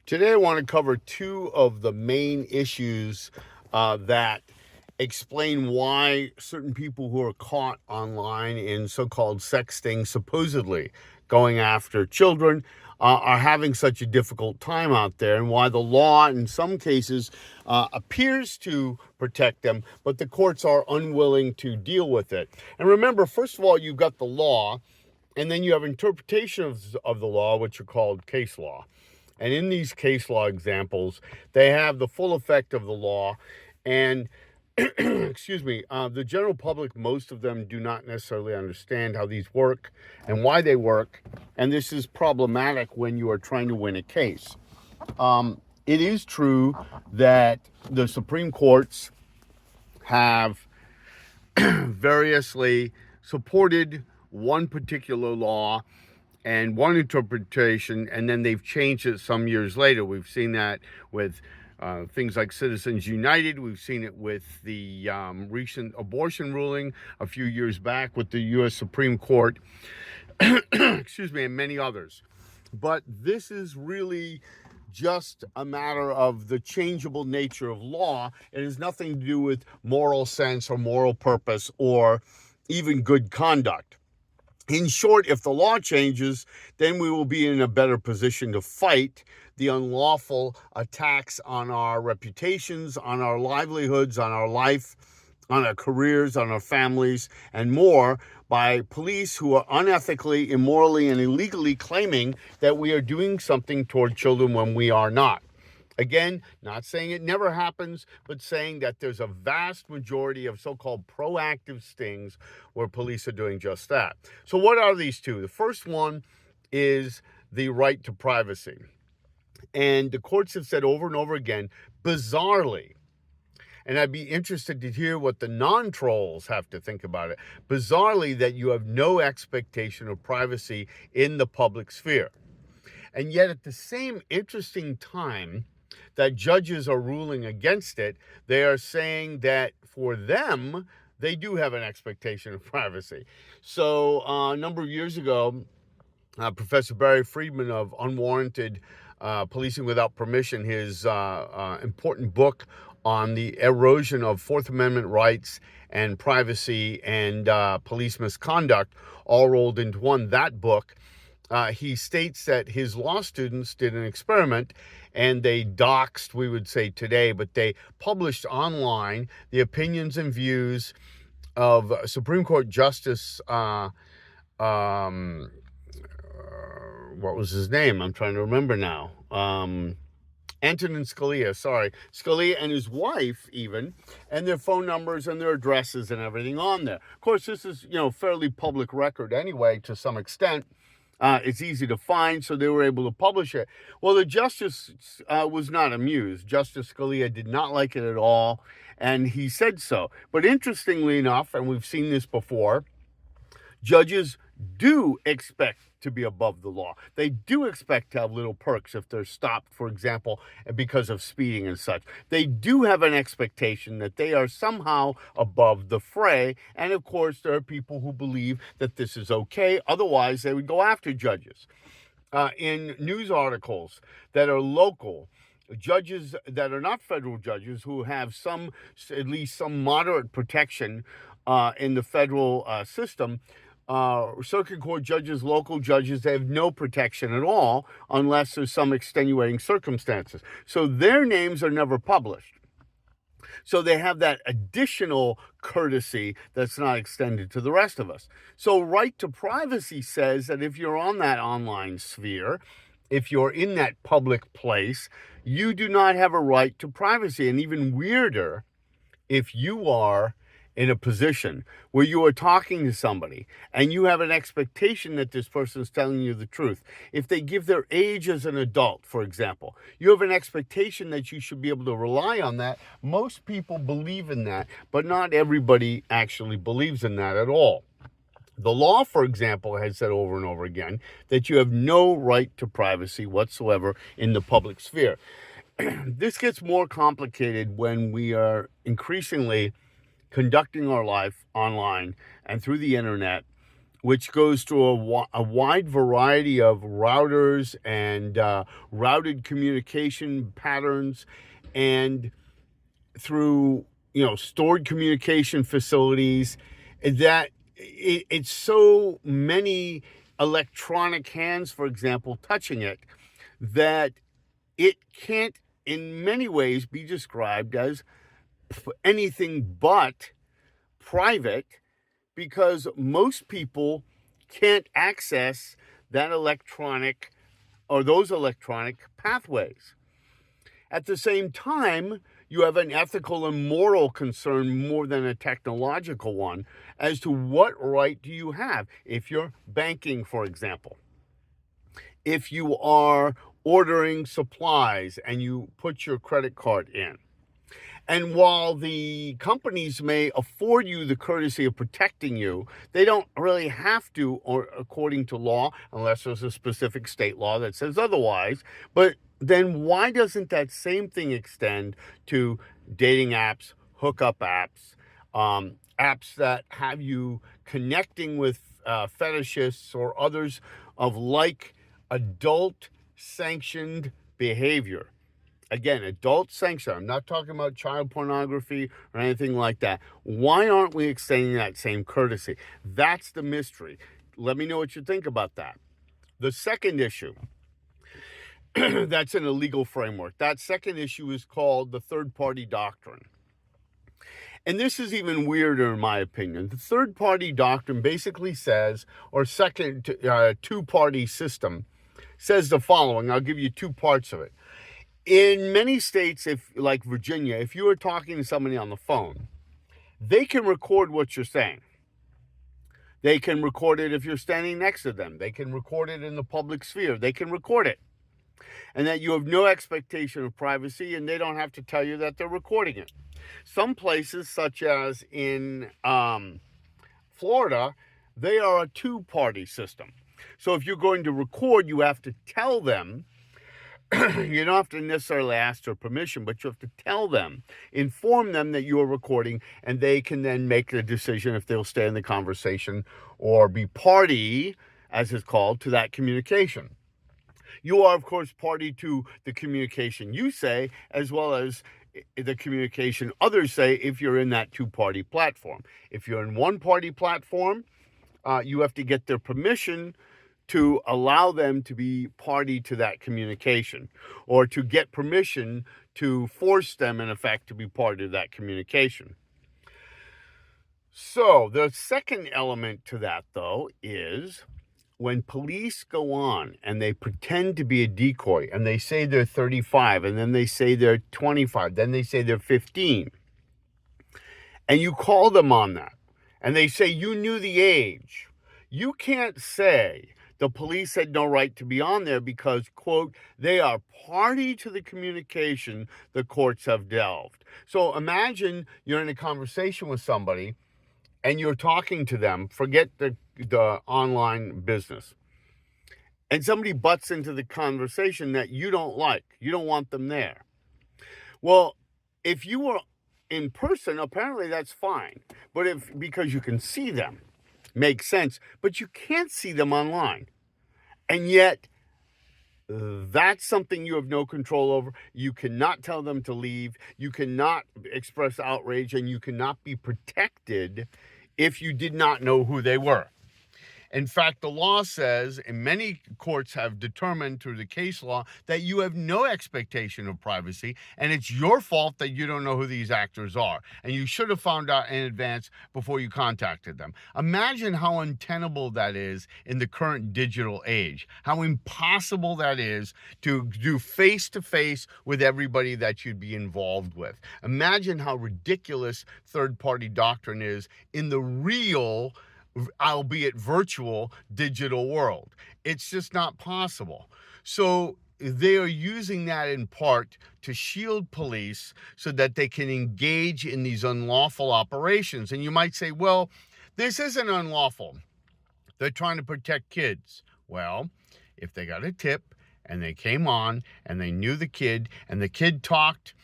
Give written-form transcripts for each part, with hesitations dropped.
Today I want to cover two of the main issues that explain why certain people who are caught online in so-called sexting, supposedly going after children, are having such a difficult time out there, and why the law in some cases appears to protect them, but the courts are unwilling to deal with it. And remember, first of all, you've got the law, and then you have interpretations of the law, which are called case law. And in these case law examples, they have the full effect of the law. And excuse me, the general public, most of them do not necessarily understand how these work and why they work. And this is problematic when you are trying to win a case. It is true that the Supreme Courts have variously supported one particular law and one interpretation, and then they've changed it some years later. We've seen that with things like Citizens United. We've seen it with the recent abortion ruling a few years back with the U.S. Supreme Court, excuse me, and many others. But this is really just a matter of the changeable nature of law. It has nothing to do with moral sense or moral purpose or even good conduct. In short, if the law changes, then we will be in a better position to fight the unlawful attacks on our reputations, on our livelihoods, on our life, on our careers, on our families, and more by police who are unethically, immorally, and illegally claiming that we are doing something toward children when we are not. Again, not saying it never happens, but saying that there's a vast majority of so-called proactive stings where police are doing just that. So what are these two? The first one is the right to privacy. And the courts have said over and over again, bizarrely, and I'd be interested to hear what the non-trolls have to think about it, bizarrely, that you have no expectation of privacy in the public sphere. And yet at the same interesting time that judges are ruling against it, they are saying that for them, they do have an expectation of privacy. So a number of years ago, Professor Barry Friedman of Unwarranted Policing Without Permission, his important book on the erosion of Fourth Amendment rights and privacy and police misconduct, all rolled into one. That book, he states that his law students did an experiment and they doxed, we would say today, but they published online the opinions and views of Supreme Court Justice, what was his name? I'm trying to remember now. Antonin Scalia, Scalia and his wife even, and their phone numbers and their addresses and everything on there. Of course, this is, fairly public record anyway, to some extent. It's easy to find, so they were able to publish it. Well, the justice was not amused. Justice Scalia did not like it at all, and he said so. But interestingly enough, and we've seen this before, judges do expect to be above the law. They do expect to have little perks if they're stopped, for example, because of speeding and such. They do have an expectation that they are somehow above the fray. And of course, there are people who believe that this is okay. Otherwise, they would go after judges. In news articles that are local, judges that are not federal judges who have at least some moderate protection in the federal system, circuit court judges, local judges, they have no protection at all unless there's some extenuating circumstances. So their names are never published. So they have that additional courtesy that's not extended to the rest of us. So right to privacy says that if you're on that online sphere, if you're in that public place, you do not have a right to privacy. And even weirder, if you are in a position where you are talking to somebody and you have an expectation that this person is telling you the truth. If they give their age as an adult, for example, you have an expectation that you should be able to rely on that. Most people believe in that, but not everybody actually believes in that at all. The law, for example, has said over and over again that you have no right to privacy whatsoever in the public sphere. This gets more complicated when we are increasingly conducting our life online and through the internet which goes through a wide variety of routers and routed communication patterns, and through stored communication facilities, that it's so many electronic hands, for example, touching it, that it can't in many ways be described as anything but private, because most people can't access that electronic or those electronic pathways. At the same time, you have an ethical and moral concern more than a technological one as to what right do you have if you're banking, for example. If you are ordering supplies and you put your credit card in. And while the companies may afford you the courtesy of protecting you, they don't really have to, or according to law, unless there's a specific state law that says otherwise. But then why doesn't that same thing extend to dating apps, hookup apps, apps that have you connecting with fetishists or others of like adult sanctioned behavior? Again, adult sanction. I'm not talking about child pornography or anything like that. Why aren't we extending that same courtesy? That's the mystery. Let me know what you think about that. The second issue, that's in a legal framework. That second issue is called the third-party doctrine. And this is even weirder in my opinion. The third-party doctrine basically says, or second two-party system, says the following. I'll give you two parts of it. In many states, if like Virginia, if you are talking to somebody on the phone, they can record what you're saying. They can record it if you're standing next to them. They can record it in the public sphere. They can record it. And that you have no expectation of privacy, and they don't have to tell you that they're recording it. Some places, such as in Florida, they are a two-party system. So if you're going to record, you have to tell them. You don't have to necessarily ask their permission, but you have to tell them, inform them that you are recording, and they can then make the decision if they'll stay in the conversation or be party, as it's called, to that communication. You are, of course, party to the communication you say, as well as the communication others say if you're in that two-party platform. If you're in one-party platform, you have to get their permission to allow them to be party to that communication, or to get permission to force them, in effect, to be part of that communication. So the second element to that, though, is when police go on and they pretend to be a decoy and they say they're 35 and then they say they're 25, then they say they're 15, and you call them on that and they say you knew the age, you can't say the police had no right to be on there because, quote, they are party to the communication the courts have delved. So imagine you're in a conversation with somebody and you're talking to them, forget the online business, and somebody butts into the conversation that you don't like. You don't want them there. Well, if you were in person, apparently that's fine. But because you can see them, makes sense, but you can't see them online. And yet, that's something you have no control over. You cannot tell them to leave. You cannot express outrage, and you cannot be protected if you did not know who they were. In fact, the law says, and many courts have determined through the case law, that you have no expectation of privacy, and it's your fault that you don't know who these actors are. And you should have found out in advance before you contacted them. Imagine how untenable that is in the current digital age, how impossible that is to do face-to-face with everybody that you'd be involved with. Imagine how ridiculous third-party doctrine is in the real, albeit virtual, digital world. It's just not possible. So they are using that in part to shield police so that they can engage in these unlawful operations. And you might say, well, this isn't unlawful. They're trying to protect kids. Well, if they got a tip and they came on and they knew the kid and the kid talked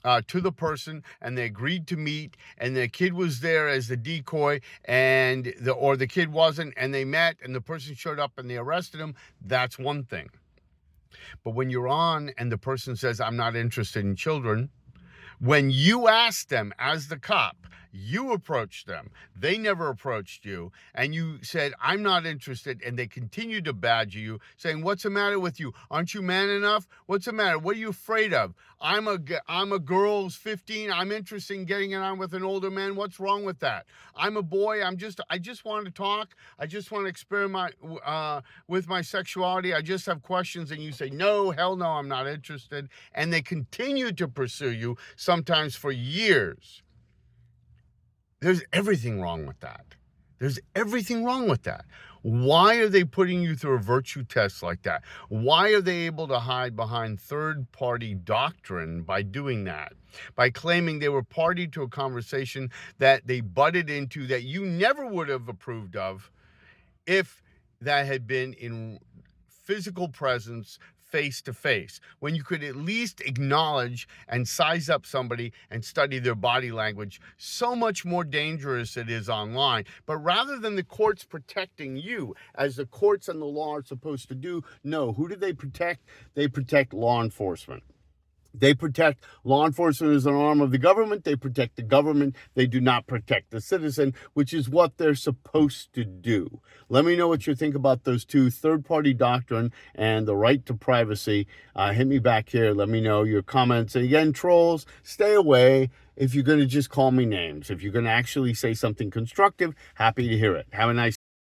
to the person, and they agreed to meet, and the kid was there as the decoy, and the kid wasn't, and they met, and the person showed up and they arrested him, that's one thing. But when you're on and the person says, I'm not interested in children, when you asked them as the cop, you approached them. They never approached you. And you said, I'm not interested. And they continued to badger you, saying, what's the matter with you? Aren't you man enough? What's the matter? What are you afraid of? I'm a girl who's 15. I'm interested in getting it on with an older man. What's wrong with that? I'm a boy. I just want to talk. I just want to experiment with my sexuality. I just have questions. And you say, no, hell no, I'm not interested. And they continue to pursue you, sometimes for years. There's everything wrong with that. There's everything wrong with that. Why are they putting you through a virtue test like that? Why are they able to hide behind third-party doctrine by doing that? By claiming they were party to a conversation that they butted into that you never would have approved of if that had been in physical presence, face to face, when you could at least acknowledge and size up somebody and study their body language. So much more dangerous it is online. But rather than the courts protecting you, as the courts and the law are supposed to do, no, who do they protect? They protect law enforcement. They protect law enforcement as an arm of the government. They protect the government. They do not protect the citizen, which is what they're supposed to do. Let me know what you think about those two, third-party doctrine and the right to privacy. Hit me back here. Let me know your comments. And again, trolls, stay away if you're going to just call me names. If you're going to actually say something constructive, happy to hear it. Have a nice